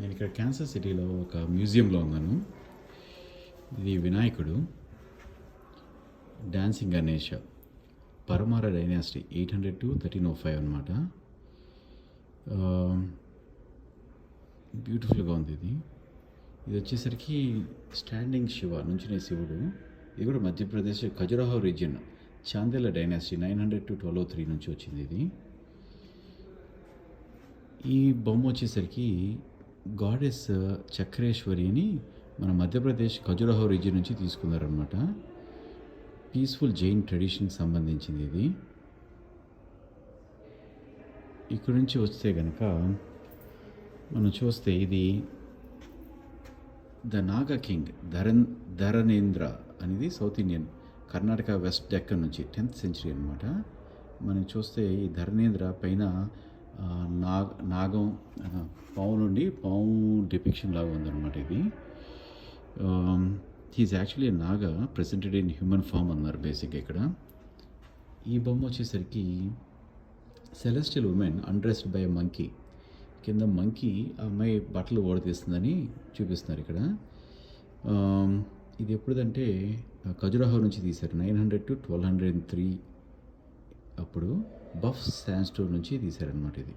నేను ఇక్కడ క్యాన్సర్ సిటీలో ఒక మ్యూజియంలో ఉన్నాను. ఇది వినాయకుడు, dancing Ganesh, Paramara dynasty 800 to 1305 అనమాట. బ్యూటిఫుల్గా ఉంది ఇది. ఇది వచ్చేసరికి స్టాండింగ్ శివ, నుంచునే శివుడు. ఇది కూడా Madhya Pradesh Khajuraho region, Chandela dynasty 900 to 1203 నుంచి వచ్చింది ఇది. ఈ బొమ్మ వచ్చేసరికి గాడెస్ చక్రేశ్వరి అని మన మధ్యప్రదేశ్ ఖజురాహో రీజియన్ నుంచి తీసుకున్నారనమాట. పీస్ఫుల్ జైన్ ట్రెడిషన్కి సంబంధించింది ఇది. ఇక్కడ నుంచి వస్తే కనుక మనం చూస్తే ఇది ద నాగా కింగ్ ధరణేంద్ర అనేది south Indian, Karnataka west Deccan నుంచి 10th century అనమాట. మనం చూస్తే ఈ ధరణేంద్ర పైన నాగం, పాము నుండి పాము డిపిక్షన్ లాగా ఉందన్నమాట. ఇది he is actually Naga presented in human form అన్నారు బేసిక్గా ఇక్కడ. ఈ బొమ్మ వచ్చేసరికి celestial woman undressed by a monkey. కింద మంకీ ఆ అమ్మాయి బట్టలు ఓడతీస్తుందని చూపిస్తున్నారు ఇక్కడ. ఇది ఎప్పుడుదంటే ఖజురాహో నుంచి తీశారు, 900 to 1203 అప్పుడు బఫ్ శాండ్స్టోన్ నుంచి తీశారనమాట ఇది.